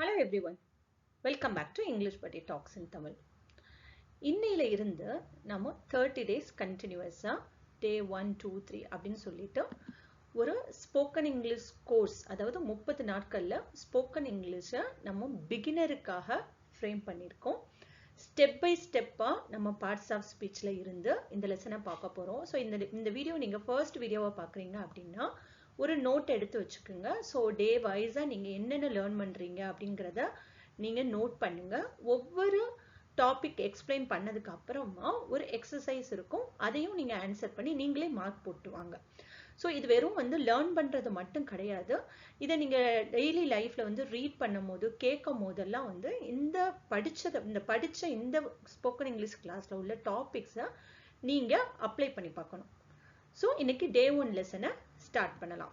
Hello everyone. Welcome back to English Buddy Talks in Tamil. இன்னையில இருந்து நம்ம 30 days continuous-ஆ day 1, 2, 3 அப்படின்னு சொல்லிட்டு ஒரு ஸ்போக்கன் இங்கிலீஷ் கோர்ஸ், அதாவது 30 நாட்கள்ல ஸ்போக்கன் இங்கிலீஷை நம்ம பிகினருக்காக ஃப்ரேம் பண்ணியிருக்கோம். ஸ்டெப் பை ஸ்டெப்பாக நம்ம பார்ட்ஸ் ஆஃப் ஸ்பீச்சில் இருந்து இந்த லெசனை பார்க்க போகிறோம். ஸோ இந்த வீடியோ நீங்கள் ஃபர்ஸ்ட் வீடியோவை பார்க்குறீங்க அப்படின்னா ஒரு நோட் எடுத்து வச்சுக்கோங்க. ஸோ டே வைஸாக நீங்கள் என்னென்ன லேர்ன் பண்ணுறீங்க அப்படிங்கிறத நீங்கள் நோட் பண்ணுங்கள். ஒவ்வொரு டாபிக் எக்ஸ்பிளைன் பண்ணதுக்கு அப்புறமா ஒரு எக்ஸசைஸ் இருக்கும், அதையும் நீங்கள் ஆன்சர் பண்ணி நீங்களே மார்க் போட்டுவாங்க. ஸோ இது வெறும் லேர்ன் பண்ணுறது மட்டும் கிடையாது. இதை நீங்கள் டெய்லி லைஃப்பில் ரீட் பண்ணும் போது கேட்கும் போதெல்லாம் இந்த படித்த இந்த ஸ்போக்கன் இங்கிலீஷ் கிளாஸில் உள்ள டாபிக்ஸை நீங்கள் அப்ளை பண்ணி பார்க்கணும். ஸோ இன்னைக்கு டே 1 லெசனை ஸ்டார்ட் பண்ணலாம்.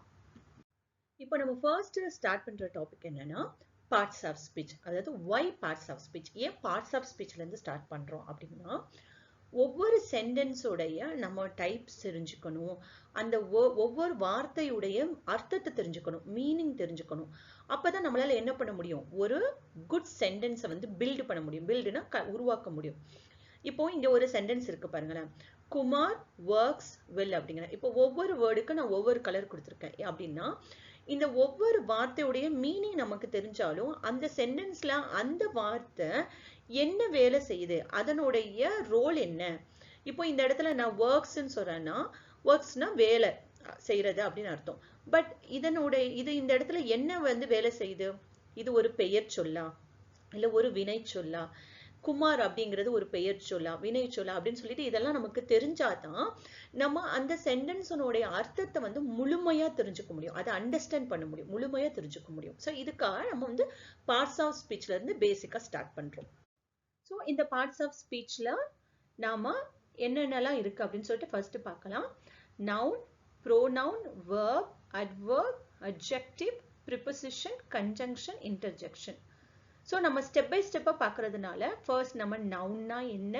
இப்போ நம்ம ஃபர்ஸ்ட் ஸ்டார்ட் பண்ணுற டாபிக் என்னன்னா பார்ட்ஸ் ஆஃப் ஸ்பீச், அதாவது ஒய் பார்ட்ஸ் ஆஃப் ஸ்பீச். ஏன் பார்ட்ஸ் ஆஃப் ஸ்பீச்லேருந்து ஸ்டார்ட் பண்ணுறோம் அப்படின்னா, ஒவ்வொரு சென்டென்ஸோடைய நம்ம டைப்ஸ் தெரிஞ்சுக்கணும், அந்த ஒவ்வொரு வார்த்தையுடைய அர்த்தத்தை தெரிஞ்சுக்கணும், மீனிங் தெரிஞ்சுக்கணும். அப்போதான் நம்மளால என்ன பண்ண முடியும், ஒரு குட் சென்டென்ஸை பில்டு பண்ண முடியும். பில்டுனா உருவாக்க முடியும். இப்போ இங்க ஒரு சென்டென்ஸ் இருக்கு பாருங்களேன், குமார் ஒர்க்ஸ் வெல் அப்படிங்கிற. இப்போ ஒவ்வொரு வேர்டுக்கு நான் ஒவ்வொரு கலர் கொடுத்துருக்கேன் அப்படின்னா, இந்த ஒவ்வொரு வார்த்தையுடைய மீனிங் நமக்கு தெரிஞ்சாலும் அந்த சென்டென்ஸ்ல அந்த வார்த்தை என்ன வேலை செய்யுது, அதனுடைய ரோல் என்ன. இப்போ இந்த இடத்துல நான் ஒர்க்ஸ்ன்னு சொல்றேன்னா, ஒர்க்ஸ்னா வேலை செய்யறது அப்படின்னு அர்த்தம். பட் இது இந்த இடத்துல என்ன வேலை செய்யுது, இது ஒரு பெயர் சொல்லா இல்ல ஒரு வினை சொல்லா, குமார் அப்படிங்கிறது ஒரு பெயர் சொல்லா, வினை சொல்லா அப்படின்னு சொல்லிட்டு இதெல்லாம் நமக்கு தெரிஞ்சாதான் நம்ம அந்த சென்டென்ஸனுடைய அர்த்தத்தை முழுமையா தெரிஞ்சுக்க முடியும், அதை அண்டர்ஸ்டாண்ட் பண்ண முடியும், முழுமையா தெரிஞ்சுக்க முடியும். ஸோ இதுக்காக நம்ம பார்ட்ஸ் ஆஃப் ஸ்பீச்ல இருந்து பேசிக்கா ஸ்டார்ட் பண்றோம். ஸோ இந்த பார்ட்ஸ் ஆஃப் ஸ்பீச்ல நாம என்னென்னலாம் இருக்கு அப்படின்னு சொல்லிட்டு ஃபர்ஸ்ட் பார்க்கலாம். Noun, pronoun, verb, adverb, adjective, preposition, conjunction, interjection. So நம்ம ஸ்டெப் பை ஸ்டெப்பாக பார்க்கறதுனால ஃபர்ஸ்ட் நம்ம நவுன்னா என்ன,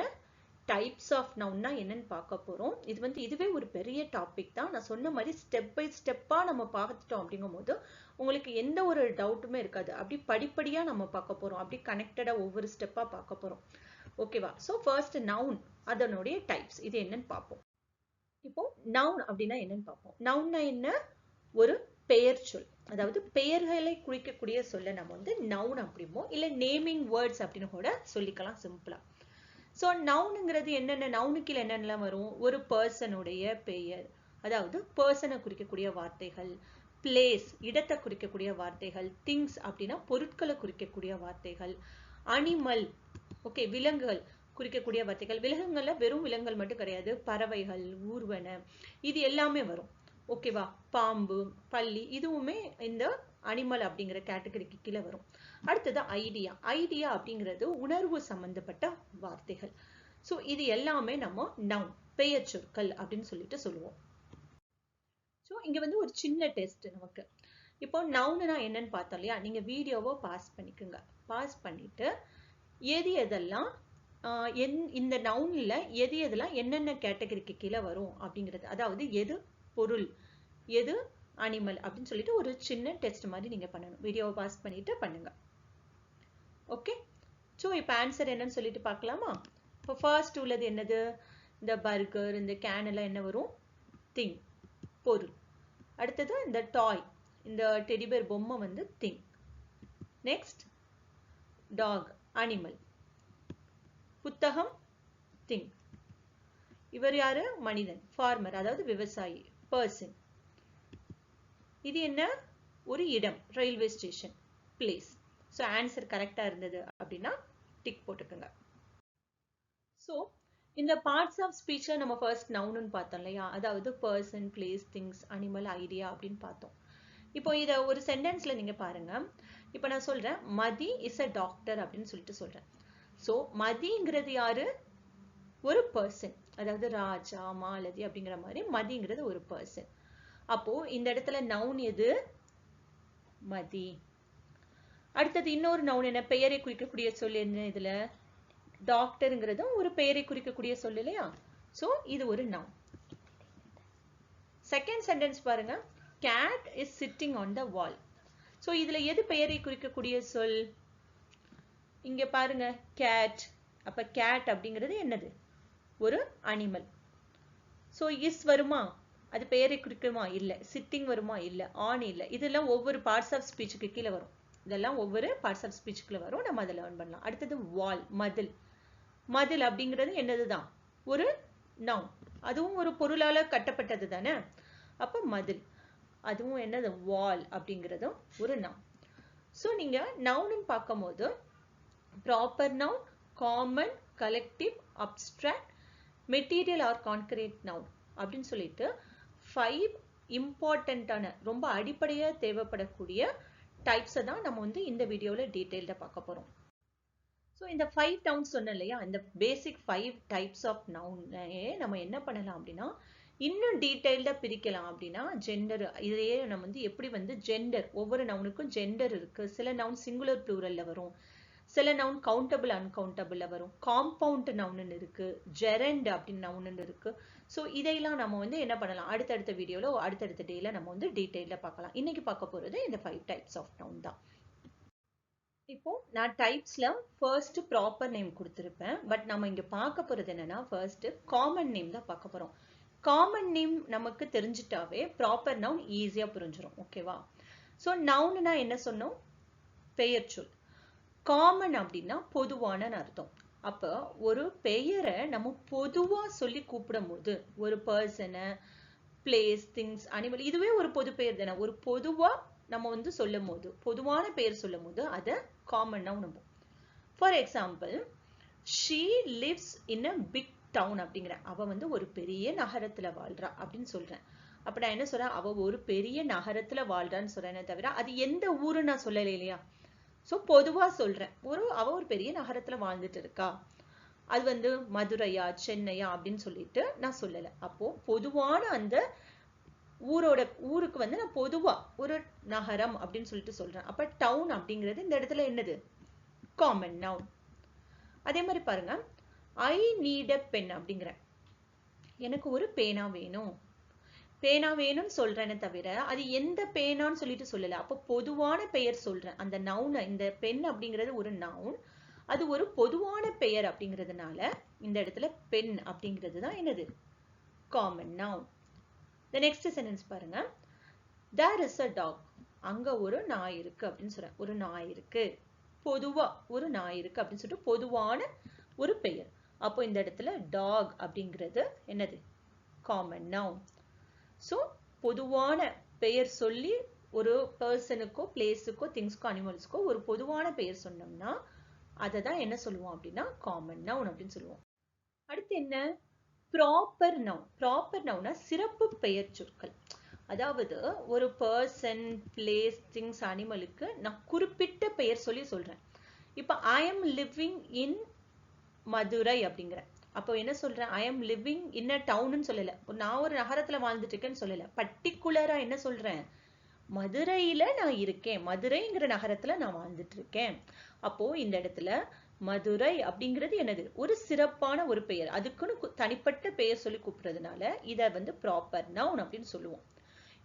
டைப்ஸ் ஆஃப் நவுன்னா என்னன்னு பார்க்க போகிறோம். இதுவே ஒரு பெரிய டாபிக் தான். நான் சொன்ன மாதிரி ஸ்டெப் பை ஸ்டெப்பாக நம்ம பார்த்துட்டோம் அப்படிங்கும் போது உங்களுக்கு எந்த ஒரு டவுட்டுமே இருக்காது. அப்படி படிப்படியாக நம்ம பார்க்க போகிறோம், அப்படி கனெக்டடாக ஒவ்வொரு ஸ்டெப்பாக பார்க்க போகிறோம். ஓகேவா? ஸோ ஃபர்ஸ்ட் நவுன், அதனுடைய டைப்ஸ் இது என்னன்னு பார்ப்போம். இப்போ நவுன் அப்படின்னா என்னன்னு பார்ப்போம். நவுன்னா என்ன, ஒரு பெயர் சொல், அதாவது பெயர்களை குறிக்கக்கூடிய சொல்ல நம்ம நவுன் அப்படிமோ இல்ல நேமிங் வேர்ட்ஸ் அப்படின்னு கூட சொல்லிக்கலாம் சிம்பிளா. ஸோ நவுனுங்கிறது என்னென்ன, நவுனுக்கு என்னென்னலாம் வரும், ஒரு பர்சனுடைய பெயர், அதாவது பர்சனை குறிக்கக்கூடிய வார்த்தைகள், பிளேஸ் இடத்தை குறிக்கக்கூடிய வார்த்தைகள், திங்ஸ் அப்படின்னா பொருட்களை குறிக்கக்கூடிய வார்த்தைகள், அனிமல் ஓகே விலங்குகள் குறிக்கக்கூடிய வார்த்தைகள். விலங்குகள்ல வெறும் விலங்குகள் மட்டும் கிடையாது, பறவைகள், ஊர்வன, இது எல்லாமே வரும். ஓகேவா? பாம்பு, பல்லி, இதுவுமே இந்த அனிமல் அப்படிங்கிற கேட்டகரிக்கு கீழே வரும். அடுத்தது ஐடியா. ஐடியா அப்படிங்கிறது உணர்வு சம்பந்தப்பட்ட வார்த்தைகள். ஸோ இது எல்லாமே நம்ம நவுன், பெயர் சொற்கள் அப்படின்னு சொல்லிட்டு சொல்லுவோம். ஸோ இங்க ஒரு சின்ன டெஸ்ட் நமக்கு. இப்போ நவுன்னா என்னன்னு பார்த்தோம் இல்லையா, நீங்க வீடியோவை பாஸ் பண்ணிக்கோங்க. பாஸ் பண்ணிட்டு எது எதெல்லாம் இந்த நவுன்ல எதெல்லாம் என்னென்ன கேட்டகரிக்கு கீழே வரும் அப்படிங்கிறது, அதாவது எது பொருள், எது அனிமல் அப்படின்னு சொல்லிட்டு ஒரு சின்ன டெஸ்ட் மாதிரி நீங்க பண்ணணும். வீடியோவை பாஸ் பண்ணிட்டு பண்ணுங்க. ஓகே? ஸோ இப்போ ஆன்சர் என்னன்னு சொல்லிட்டு பார்க்கலாமா? இப்போ ஃபர்ஸ்ட் உள்ளது என்னது, இந்த பர்கர், இந்த கேன் எல்லாம் என்ன வரும், திங், பொருள். அடுத்தது இந்த டாய், இந்த டெடிபேர் பொம்மை திங். Next dog, animal. புத்தகம், திங். இவர் யாரு, மனிதன், ஃபார்மர், அதாவது விவசாயி, பர்சன். இது என்ன, ஒரு இடம், railway station, place. So answer கரெக்டா இருந்தது அப்படின்னா டிக் போட்டுக்கோங்க. ஸோ இந்த பார்ட்ஸ் ஆஃப் ஸ்பீச்ல நம்ம ஃபர்ஸ்ட் நவுன்னு பார்த்தோம் இல்லையா, அதாவது person, place, things, animal, idea அப்படின்னு பார்த்தோம். இப்போ இதை ஒரு சென்டென்ஸ்ல நீங்க பாருங்க. இப்போ நான் சொல்றேன், மதி இஸ் அ டாக்டர் அப்படின்னு சொல்லிட்டு சொல்றேன். ஸோ மதிங்கிறது யாரு, ஒரு பர்சன், அதாவது ராஜா, மாலதி அப்படிங்கிற மாதிரி மதிங்கிறது ஒரு பர்சன். அப்போ இந்த இடத்துல நவுன் எது, மதி. அடுத்தது இன்னொரு நவுன் என்ன, பெயரை குறிக்கக்கூடிய சொல் என்ன, இதுல டாக்டர்ங்கிறதும் ஒரு பெயரை குறிக்கக்கூடிய சொல் இல்லையா. சோ இது ஒரு நவுன். செகண்ட் சென்டென்ஸ் பாருங்க, cat is sitting on the wall. So இதுல எது பெயரை குறிக்கக்கூடிய சொல்? இங்க பாருங்க cat. அப்ப cat அப்படிங்கிறது என்னது? ஒரு அனிமல். சோ இஸ் வருமா? அது பெயரை குறிக்குமா? இல்ல. சிட்டிங் வருமா? இல்ல. ஆன் இல்ல. இதெல்லாம் ஒவ்வொரு பார்ட்ஸ் ஆஃப் ஸ்பீச்சுக்கு கீழே வரும். இதெல்லாம் ஒவ்வொரு பார்ட்ஸ் ஆஃப் ஸ்பீச்சுக்குள்ள வரும். நம்ம அதை லேர்ன் பண்ணலாம். அடுத்தது வால், மதில். மதில் அப்படிங்கிறது என்னதுதான்? ஒரு நவுன். அதுவும் ஒரு பொருளால கட்டப்பட்டது தானே. அப்ப மதில். அதுவும் என்னது? வால் அப்படிங்கிறதும் ஒரு நவுன். சோ நீங்க நவுன் பார்க்கும்போது proper noun, common, collective, abstract, material or concrete noun அப்படின்னு சொல்லிட்டு 5 இம்பார்ட்டன்டான ரொம்ப அடிப்படையா தேவைப்படக்கூடிய டைப்ஸை தான் நம்ம வந்து இந்த வீடியோல டீடைல்டா பார்க்க போறோம். ஸோ இந்த 5 நவுன்ஸ் சொன்னேன் இல்லையா, இந்த பேசிக் 5 டைப்ஸ் ஆஃப் நவுனே நம்ம என்ன பண்ணலாம் அப்படின்னா இன்னும் டீடைல்டா பிரிக்கலாம். அப்படின்னா ஜெண்டர், இதையே நம்ம வந்து எப்படி வந்து ஜெண்டர், ஒவ்வொரு நவுனுக்கும் ஜெண்டர் இருக்கு. சில நவுன் சிங்குலர் ப்ளூரல்ல வரும், சில நவுன் கவுண்டபிள் அன்கவுண்டபிள்ல வரும், காம்பவுண்ட் நவுன் இருக்கு, ஜெரண்ட் அப்படின்னு நவுன் இருக்கு. ஸோ இதையெல்லாம் நம்ம வந்து என்ன பண்ணலாம், அடுத்தடுத்த வீடியோல அடுத்தடுத்த டேல நம்ம வந்து டீடைல்டா பார்க்கலாம். இன்னைக்கு பார்க்க போறது இந்த 5 டைப்ஸ் ஆஃப் நவுன் தான். இப்போ நான் டைப்ஸ்ல ஃபர்ஸ்ட் ப்ராப்பர் நேம் கொடுத்திருப்பேன். பட் நம்ம இங்க பார்க்க போறது என்னன்னா ஃபர்ஸ்ட் காமன் நேம் தான் பார்க்க போறோம். காமன் நேம் நமக்கு தெரிஞ்சிட்டாவே ப்ராப்பர் நவுன் ஈஸியா புரிஞ்சிடும். ஓகேவா? ஸோ நவுன்னா என்ன சொன்னோம்? பெயர் சொல். காமன் அப்படின்னா பொதுவான அர்த்தம். அப்ப ஒரு பெயரை நம்ம பொதுவா சொல்லி கூப்பிடும் போது, ஒரு பர்சனை, பிளேஸ், திங்ஸ், அனிமல், இதுவே ஒரு பொது பெயர் தானே. ஒரு பொதுவா நம்ம வந்து சொல்லும் போது, பொதுவான பெயர் சொல்லும் போது அதை காமன் நவுன் நம்பும். For example, she lives in a big town அப்படிங்கிற, அவ வந்து ஒரு பெரிய நகரத்துல வாழ்றா அப்படின்னு சொல்றேன். அப்ப நான் என்ன சொல்றேன்? அவ ஒரு பெரிய நகரத்துல வாழ்றான்னு சொல்றேனே தவிர அது எந்த ஊரு நான் சொல்லல இல்லையா. சோ பொதுவா சொல்றேன், அவ ஒரு பெரிய நகரத்துல வாழ்ந்துட்டு இருக்கா, அது வந்து மதுரையா சென்னையா அப்படின்னு சொல்லிட்டு நான் சொல்லல. அப்போ பொதுவான அந்த ஊருக்கு வந்து நான் பொதுவா ஒரு நகரம் அப்படின்னு சொல்லிட்டு சொல்றேன். அப்ப டவுன் அப்படிங்கிறது இந்த இடத்துல என்னது? Common noun. அதே மாதிரி பாருங்க, ஐ நீட் அ பென் அப்படிங்கிறேன், எனக்கு ஒரு பேனா வேணும். பேனா வேணும்னு சொல்றேனே தவிர அது எந்த பேனான்னு சொல்லிட்டு சொல்லல. அப்போ பொதுவான பெயர் சொல்றேன். அந்த நவுன், இந்த பென் அப்படிங்கிறது ஒரு நவுன், அது ஒரு பொதுவான பெயர் அப்படிங்கிறதுனால இந்த இடத்துல பென் அப்படிங்கிறது தான் என்னது? Common noun. The next sentence பாருங்க, there is a dog. அங்க ஒரு நாய் இருக்கு அப்படின்னு சொல்றேன். ஒரு நாய் இருக்கு, பொதுவா ஒரு நாய் இருக்கு அப்படின்னு சொல்லிட்டு பொதுவான ஒரு பெயர். அப்போ இந்த இடத்துல டாக் அப்படிங்கிறது என்னது? Common noun. ஸோ பொதுவான பெயர் சொல்லி ஒரு பர்சனுக்கோ, பிளேஸுக்கோ, திங்ஸ்க்கோ, அனிமல்ஸ்க்கோ ஒரு பொதுவான பெயர் சொன்னோம்னா அதை தான் என்ன சொல்லுவோம் அப்படின்னா காமன் நவுன் அப்படின்னு சொல்லுவோம். அடுத்து என்ன? Proper noun. ப்ராப்பர் நவுனா சிறப்பு பெயர் சொற்கள். அதாவது ஒரு பர்சன், பிளேஸ், திங்ஸ், அனிமலுக்கு நான் குறிப்பிட்ட பெயர் சொல்லி சொல்றேன். இப்ப I am living in Madurai அப்படிங்கிறேன். அப்போ என்ன சொல்றேன்? ஐ எம் லிவிங் இன் அ டவுன்னு சொல்லல, நான் ஒரு நகரத்துல வாழ்ந்துட்டு இருக்கேன்னு சொல்லல. பர்டிகுலரா என்ன சொல்றேன்? மதுரையில நான் இருக்கேன், மதுரைங்கிற நகரத்துல நான் வாழ்ந்துட்டு இருக்கேன். அப்போ இந்த இடத்துல மதுரை அப்படிங்கிறது என்னது? ஒரு சிறப்பான ஒரு பெயர், அதுக்குன்னு தனிப்பட்ட பெயர் சொல்லி கூப்பிடுறதுனால இதை வந்து ப்ராப்பர் நவுன் அப்படின்னு சொல்லுவோம்.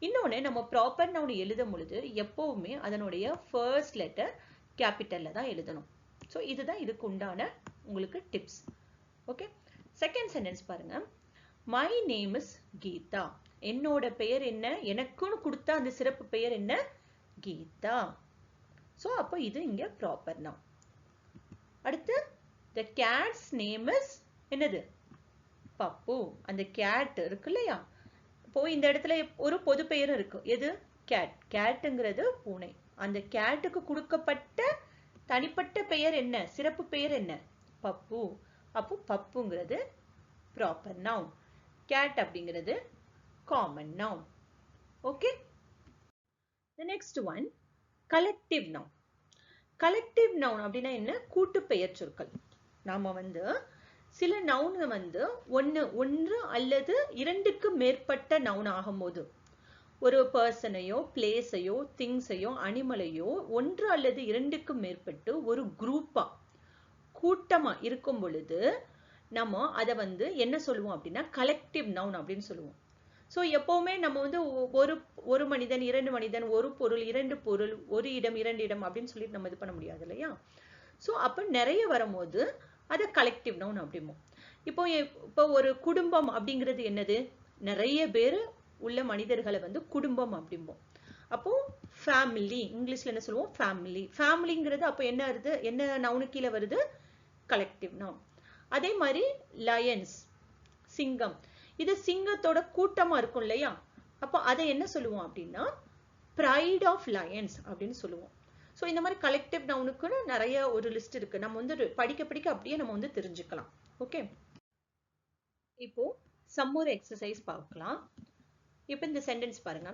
இன்னொன்னு, நம்ம ப்ராப்பர் நவுன் எழுதும் பொழுது எப்பவுமே அதனுடைய ஃபர்ஸ்ட் லெட்டர் கேபிட்டல்ல தான் எழுதணும். ஸோ இதுதான் இதுக்கு உண்டான உங்களுக்கு டிப்ஸ். ஓகே, செகண்ட் சென்டென்ஸ் பாருங்க, மை நேம் இஸ் கீதா. என்னோட பெயர் என்ன? எனக்குன்னு கொடுத்த அந்த சிறப்பு பெயர் என்ன? கீதா. சோ அப்போ இது இங்க ப்ராப்பர் நவுன். அடுத்து, the cat's name is என்னது? பப்பு. அந்த கேட் இருக்கு இல்லையா, இப்போ இந்த இடத்துல ஒரு பொது பெயர் இருக்கு. எது? கேட். கேட்டுங்கிறது பூனை. அந்த கேட்டுக்கு கொடுக்கப்பட்ட தனிப்பட்ட பெயர் என்ன? சிறப்பு பெயர் என்ன? பப்பு. அப்போ பப்புங்கிறது ப்ராப்பர் நவுன், கேட் அப்படிங்கிறது common noun. Okay, the next one, collective noun. collective noun அப்படின்னா என்ன? கூட்டு பெயர் சொற்கள். நாம வந்து சில நவுன் வந்து ஒன்று அல்லது இரண்டுக்கு மேற்பட்ட நவுன் ஆகும்போது, ஒரு பர்சனையோ, பிளேஸையோ, திங்ஸையோ, அனிமலையோ ஒன்று அல்லது இரண்டுக்கு மேற்பட்டு ஒரு குரூப்பா, கூட்டமா இருக்கும் பொழுது நம்ம அதை வந்து என்ன சொல்லுவோம் அப்படின்னா கலெக்டிவ் நவுன் அப்படின்னு சொல்லுவோம். ஸோ எப்போவுமே நம்ம வந்து ஒரு மனிதன், இரண்டு மனிதன், ஒரு பொருள், இரண்டு பொருள், ஒரு இடம், இரண்டு இடம் அப்படின்னு சொல்லிட்டு நம்ம இது பண்ண முடியாது இல்லையா? ஸோ அப்போ நிறைய வரும்போது அதை கலெக்டிவ் நவுன் அப்படிம்போம். இப்போ ஒரு குடும்பம் அப்படிங்கிறது என்னது? நிறைய பேர் உள்ள மனிதர்களை வந்து குடும்பம் அப்படிம்போம். அப்போ ஃபேமிலி, இங்கிலீஷ்ல என்ன சொல்லுவோம்? ஃபேமிலி. ஃபேமிலிங்கிறது அப்போ என்ன வருது? என்ன நவுனு கீழே வருது? Collective noun. அதே மாதிரி லயன்ஸ், சிங்கம். இது சிங்கத்தோட கூட்டமா இருக்கும் இல்லையா? அப்போ அதை என்ன சொல்லுவோம் அப்படின்னா pride of lions அப்படின்னு சொல்லுவோம். ஸோ இந்த மாதிரி கலெக்டிவ் நவுனுக்குன்னு நிறைய ஒரு லிஸ்ட் இருக்கு. நம்ம வந்து படிக்க படிக்க அப்படியே நம்ம வந்து தெரிஞ்சுக்கலாம். ஓகே, இப்போ சம் ஒரு எக்ஸசைஸ் பார்க்கலாம். இப்போ இந்த சென்டென்ஸ் பாருங்க.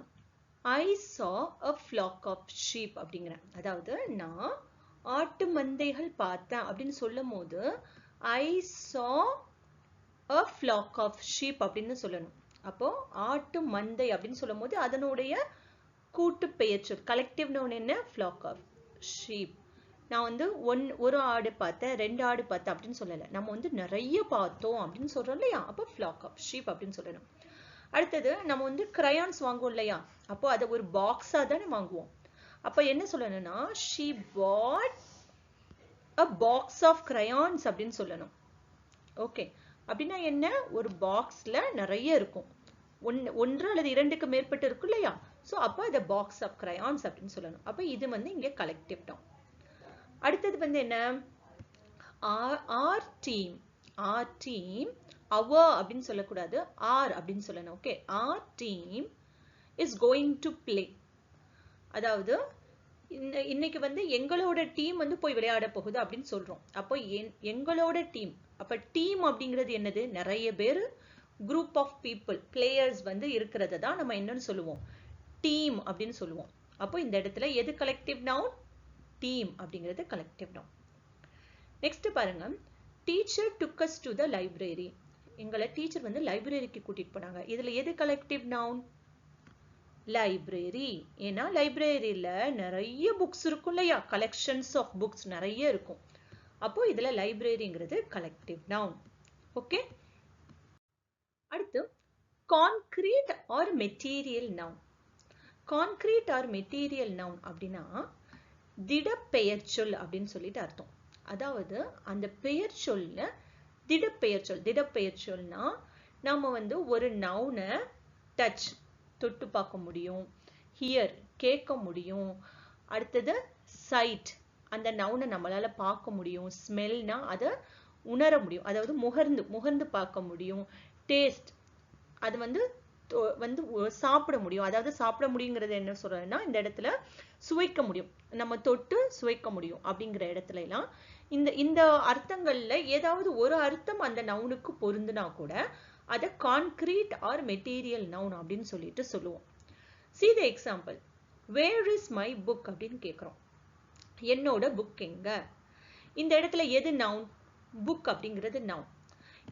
I saw a flock of sheep அப்படிங்கிறேன். அதாவது நான் ஆட்டு மந்தைகள் பார்த்தேன் அப்படின்னு சொல்லும் போது I saw a flock of sheep அப்படின்னு சொல்லணும். அப்போ ஆட்டு மந்தை அப்படின்னு சொல்லும் போது அதனுடைய கூட்டு பெயர்ச்சொல் கலெக்டிவ் நவுன் என்ன? flock of sheep. நான் வந்து ஒரு ஆடு பார்த்தேன், ரெண்டு ஆடு பார்த்தேன் அப்படின்னு சொல்லலை. நம்ம வந்து நிறைய பார்த்தோம் அப்படின்னு சொல்றோம் இல்லையா? அப்போ flock of sheep அப்படின்னு சொல்லணும். அடுத்தது நம்ம வந்து crayons வாங்குவோம் இல்லையா? அப்போ அதை ஒரு பாக்ஸா தானே வாங்குவோம். அப்போ என்ன சொல்லணும்னா she bought a box of crayons அப்படின்னு சொல்லணும். ஓகே, அப்படின்னா என்ன? ஒரு பாக்ஸ்ல நிறைய இருக்கும், ஒன்று அல்லது இரண்டுக்கு மேற்பட்டு இருக்கும் இல்லையா? ஸோ அப்போ அதை பாக்ஸ் ஆஃப் crayons அப்படின்னு சொல்லணும். அப்போ இது வந்து இங்கே கலெக்டிவ் நவுன். அடுத்தது வந்து என்ன? our team our அப்படின்னு சொல்லக்கூடாது, our அப்படின்னு சொல்லணும். Okay, our team is going to play. அதாவது இன்னைக்கு வந்து எங்களோட டீம் வந்து போய் விளையாட போகுது அப்படின்னு சொல்றோம். அப்போ எங்களோட டீம், அப்ப டீம் அப்படிங்கிறது என்னது? நிறைய பேர், குரூப் ஆஃப் பீப்புள், பிளேயர்ஸ் வந்து இருக்கிறத தான் நம்ம என்னன்னு சொல்லுவோம்? டீம் அப்படின்னு சொல்லுவோம். அப்போ இந்த இடத்துல எது கலெக்டிவ் நவுன்? டீம் அப்படிங்கிறது கலெக்டிவ் நவுன். நெக்ஸ்ட் பாருங்க, teacher took us to the library. எங்களை டீச்சர் வந்து லைப்ரரிக்கு கூட்டிட்டு போனாங்க. இதுல எது கலெக்டிவ் நவுன்? லைப்ரரி. ஏன்னா லைப்ரரியில நிறைய புக்ஸ் இருக்கும் இல்லையா? கலெக்ஷன்ஸ் ஆஃப் புக்ஸ் நிறைய இருக்கும். அப்போ இதுல லைப்ரரிங்கிறது கலெக்டிவ் நவுன். ஓகே, அடுத்து concrete or material noun. Concrete or material noun அப்படின்னா திடப்பெயர்ச்சொல் அப்படின்னு சொல்லிட்டு அர்த்தம். அதாவது அந்த பெயர் சொல்ல திடப்பெயர்ச்சொல். திடப்பெயர்ச்சொல்னா நாம வந்து ஒரு நவுனை டச், தொட்டு பார்க்க முடியும், ஹியர் கேட்க முடியும், அடுத்தது சைட், அந்த நவுனை நம்மளால பார்க்க முடியும், ஸ்மெல்னா அதை உணர முடியும், அதாவது முகர்ந்து பார்க்க முடியும், டேஸ்ட் அது வந்து சாப்பிட முடியும். அதாவது சாப்பிட முடியுங்கிறது என்ன சொல்றதுன்னா இந்த இடத்துல சுவைக்க முடியும், நம்ம தொட்டு சுவைக்க முடியும் அப்படிங்கிற இடத்துல எல்லாம் இந்த அர்த்தங்கள்ல ஏதாவது ஒரு அர்த்தம் அந்த நவுனுக்கு பொருந்துனா கூட அதை கான்கிரீட் ஆர் மெட்டீரியல் நவுன் அப்படின்னு சொல்லிட்டு சொல்லுவோம். See the example. Where is my book அப்படின்னு கேட்கிறோம். என்னோட புக் எங்க? இந்த இடத்துல எது நவுன்? புக் அப்படிங்கிறது நவுன்.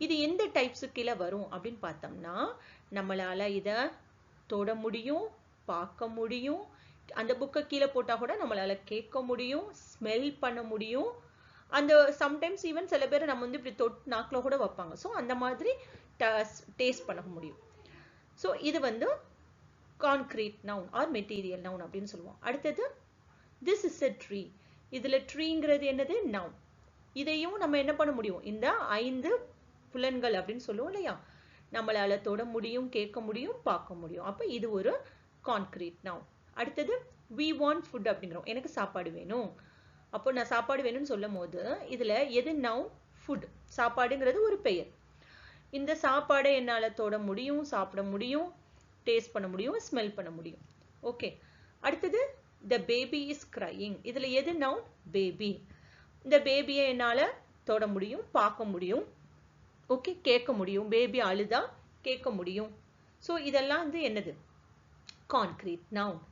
இது எந்த டைப்ஸு கீழே வரும் அப்படின்னு பார்த்தோம்னா நம்மளால இதை தொட முடியும், பார்க்க முடியும், அந்த புக்கை கீழே போட்டா கூட நம்மளால கேட்க முடியும், ஸ்மெல் பண்ண முடியும், அந்த சம்டைம்ஸ் ஈவன் சில பேர் நம்ம வந்து இப்படி நாக்கில் கூட வைப்பாங்க. ஸோ அந்த மாதிரி டேஸ்ட் பண்ண முடியும். ஸோ இது வந்து concrete noun R material noun அப்படின்னு சொல்லுவோம். அடுத்தது திஸ் இஸ் எ ட்ரீ. இதுல ட்ரீங்கிறது என்னது? நவுன். இதையும் நம்ம என்ன பண்ண முடியும்? இந்த 5 புலன்கள் அப்படின்னு சொல்லுவோம் இல்லையா? நம்மளால தொட முடியும், கேட்க முடியும், பார்க்க முடியும். அப்ப இது ஒரு கான்கிரீட் நவுன். அடுத்தது we want food அப்படிங்கிறோம். எனக்கு சாப்பாடு வேணும். அப்போ நான் சாப்பாடு வேணும்னு சொல்லும் போது இதுல எது நவுன்? ஃபுட். சாப்பாடுங்கிறது ஒரு பெயர். இந்த சாப்பாடை என்னால தொட முடியும், சாப்பிட முடியும், டேஸ்ட் பண்ண முடியும், ஸ்மெல் பண்ண முடியும். ஓகே, அடுத்தது the baby is crying. இதுல எது நவுன்? பேபி. இந்த பேபியை என்னால தொட முடியும், பார்க்க முடியும், ஓகே, கேட்க முடியும், பேபி அழுதா கேட்க முடியும். ஸோ இதெல்லாம் வந்து என்னது? Concrete noun.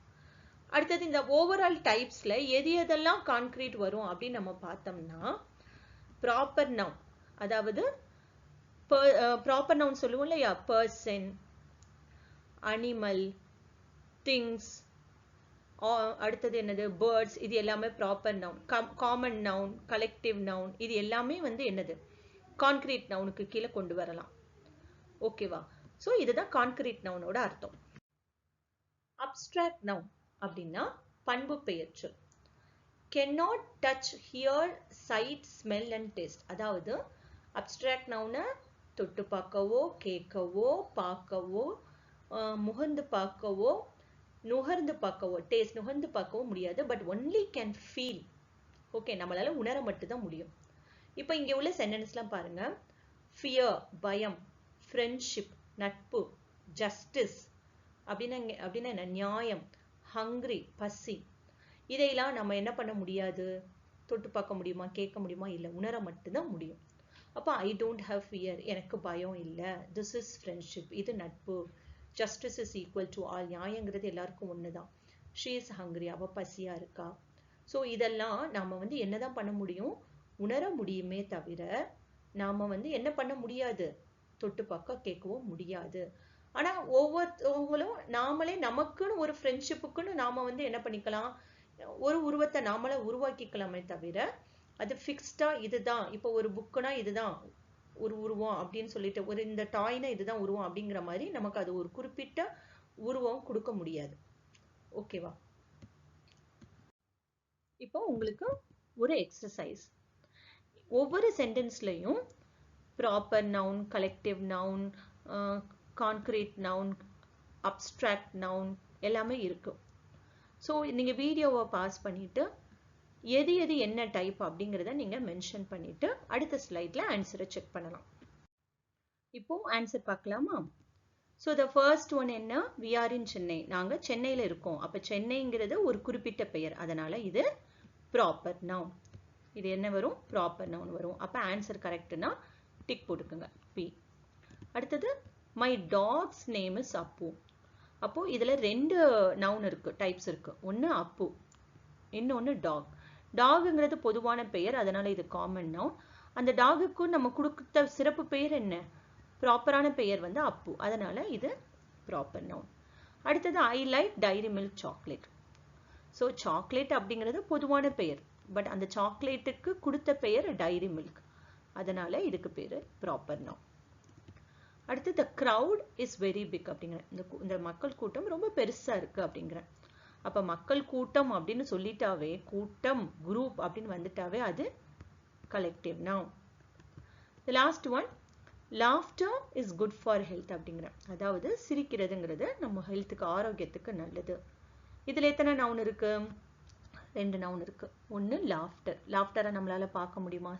அடுத்தது இந்த ஓவரால் டைப்ஸ்ல எதெல்லாம் கான்கிரீட் வரும் அப்படின்னு நம்ம பார்த்தோம்னா ப்ராப்பர் நவுன், அதாவது ப்ராப்பர் நவுன் சொல்லுவோம் இல்லையா? பர்சன், அனிமல், திங்ஸ், அடுத்தது என்னது? பேர்ட்ஸ். இது எல்லாமே proper noun. Common noun, collective noun, இது எல்லாமே வந்து என்னது? கான்கிரீட் நவுனுக்கு கீழே கொண்டு வரலாம். ஓகேவா? ஸோ இதுதான் கான்கிரீட் நவுனோட அர்த்தம். அப்ஸ்ட்ராக்ட் நவுன் அப்படின்னா பண்பு பெயர்ச்சொல். cannot touch, hear, sight, smell and taste. அதாவது அப்ஸ்ட்ராக்ட் நவுனை தொட்டு பார்க்கவோ கேட்கவோ பார்க்கவோ முகர்ந்து பார்க்கவோ நுகர்ந்து பார்க்கவோ டேஸ்ட் நுகர்ந்து பார்க்கவோ முடியாது. But only can feel. Okay, நம்மளால உணர மட்டும்தான் முடியும். இப்போ இங்கே உள்ள சென்டென்ஸ்லாம் பாருங்க. ஃபியர் பயம், ஃப்ரெண்ட்ஷிப் நட்பு, ஜஸ்டிஸ் அப்படின்னா என்ன, நியாயம், ஹங்க்ரி பசி, இதையெல்லாம் நம்ம என்ன பண்ண முடியாது, தொட்டு பார்க்க முடியுமா, கேட்க முடியுமா, இல்லை, உணர மட்டும்தான் முடியும். அப்போ ஐ டோன்ட் ஹவ் ஃபியர், எனக்கு பயம் இல்லை. திஸ் இஸ் ஃப்ரெண்ட்ஷிப், இது நட்பு. Justice is equal to all, நியாயங்கிறது எல்லாருக்கும் ஒன்று தான். ஷீ இஸ் ஹங்க்ரி, அவள் பசியாக இருக்கா. ஸோ இதெல்லாம் நாம் வந்து என்னதான் பண்ண முடியும், உணர முடியுமே தவிர நாம் வந்து என்ன பண்ண முடியாது, தொட்டு பார்க்க கேட்கவோ முடியாது. ஆனால் ஒவ்வொருத்தவங்களும் நாமளே நமக்குன்னு ஒரு ஃப்ரெண்ட்ஷிப்புக்குன்னு நாம் வந்து என்ன பண்ணிக்கலாம், ஒரு உருவத்தை நாமளே உருவாக்கிக்கலாமே தவிர அது ஃபிக்ஸ்டா இதுதான், இப்போ ஒரு புக்குனா இதுதான் ஒரு உருவம் அப்படின்னு சொல்லிட்டு, ஒரு இந்த டாய்னா இதுதான் உருவம் அப்படிங்கிற மாதிரி நமக்கு அது ஒரு குறிப்பிட்ட உருவம் கொடுக்க முடியாது. ஓகேவா? இப்போ உங்களுக்கு ஒரு எக்ஸசைஸ். ஒவ்வொரு சென்டென்ஸ்லையும் proper noun, collective noun, concrete noun, abstract noun எல்லாமே இருக்கு. ஸோ நீங்கள் வீடியோவை பாஸ் பண்ணிட்டு எது எது என்ன டைப் அப்படிங்கிறத நீங்கள் மென்ஷன் பண்ணிட்டு அடுத்த ஸ்லைடில் ஆன்சரை செக் பண்ணலாம். இப்போ ஆன்சர் பார்க்கலாமா? ஸோ த ஃபர்ஸ்ட் ஒன் என்ன, வி ஆர் இன் சென்னை, நாங்கள் சென்னையில் இருக்கோம். அப்போ சென்னைங்கிறது ஒரு குறிப்பிட்ட பெயர், அதனால இது ப்ராப்பர் நவுன். இது என்ன வரும், ப்ராப்பர் நவுன் வரும். அப்போ ஆன்சர் கரெக்ட்னா டிக் போட்டுக்கோங்க, பி. அடுத்தது மை டாக்ஸ் நேம் இஸ் அப்பு. அப்போ இதில் ரெண்டு நவுன் இருக்கு, டைப்ஸ் இருக்கு. ஒன்று அப்பு, இன்னொன்று டாக். டாகுங்கிறது பொதுவான பெயர், அதனால இது காமன் நவுன். அந்த டாகுக்கு நம்ம கொடுத்த சிறப்பு பெயர் என்ன, ப்ராப்பரான பெயர் வந்து அப்பு, அதனால இது ப்ராப்பர் நவுன். அடுத்தது I like Dairy Milk chocolate. So chocolate அப்படிங்கிறது பொதுவான பெயர், பட் அந்த சாக்லேட்டுக்கு கொடுத்த பெயர் டைரி மில்க், அதனால இதுக்கு பேர் ப்ராப்பர் நவுன். அடுத்து the crowd is very big அப்படிங்கிற, இந்த மக்கள் கூட்டம் ரொம்ப பெருசா இருக்கு அப்படிங்கிற. அப்ப மக்கள் கூட்டம் அப்படின்னு சொல்லிட்டாவே, கூட்டம் குரூப் அப்படின்னு வந்துட்டாவே அது collective noun. The last one, laughter is good for health அப்படிங்கிற, அதாவது சிரிக்கிறதுங்கிறது நம்ம ஹெல்த்துக்கு, ஆரோக்கியத்துக்கு நல்லது. இதுல எத்தனை நவுன் இருக்கு, ரெண்டு நவுன் இருக்கு. ஒன்று லாஃப்டர், லாஃப்டரை நம்மளால பார்க்க முடியுமா,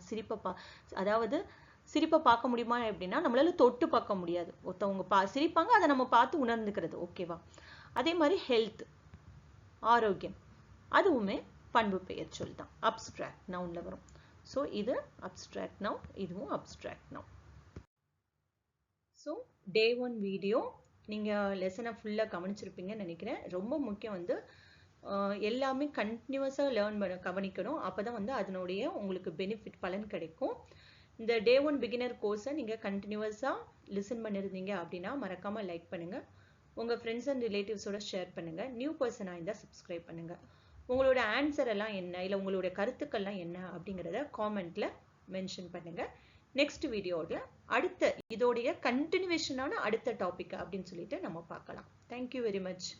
அதாவது சிரிப்பை பார்க்க முடியுமா அப்படின்னா நம்மளால தொட்டு பார்க்க முடியாது, ஒருத்தவங்க சிரிப்பாங்க, அதை நம்ம பார்த்து உணர்ந்துக்கிறது. ஓகேவா? அதே மாதிரி ஹெல்த், ஆரோக்கியம், அதுவுமே பண்பு பெயர் சொல் தான், அப்ஸ்ட்ராக்ட் நவுன்ல வரும். ஸோ இது அப்ஸ்ட்ராக்ட் நவுன், இதுவும் abstract noun. So day 1 video நீங்கள் லெசனை ஃபுல்லாக கவனிச்சிருப்பீங்கன்னு நினைக்கிறேன். ரொம்ப முக்கியம் வந்து எல்லாமே கண்டினியூஸாக லேர்ன் பண்ண கவனிக்கணும், அப்போ தான் வந்து அதனுடைய உங்களுக்கு பெனிஃபிட் பலன் கிடைக்கும். இந்த டே 1 பிகினர் கோர்ஸை நீங்கள் கண்டினியூஸாக லிசன் பண்ணியிருந்தீங்க அப்படின்னா மறக்காமல் லைக் பண்ணுங்கள், உங்கள் ஃப்ரெண்ட்ஸ் அண்ட் ரிலேட்டிவ்ஸோட ஷேர் பண்ணுங்கள், நியூ பர்சனாக இருந்தால் சப்ஸ்கிரைப் பண்ணுங்கள். உங்களோட ஆன்சர் எல்லாம் என்ன, இல்லை உங்களோட கருத்துக்கள்லாம் என்ன அப்படிங்கிறத காமெண்ட்டில் மென்ஷன் பண்ணுங்கள். நெக்ஸ்ட் வீடியோவில் அடுத்த இதோடைய கண்டினியூவேஷனான அடுத்த டாபிக் அப்படின்னு சொல்லிட்டு நம்ம பார்க்கலாம். Thank you very much.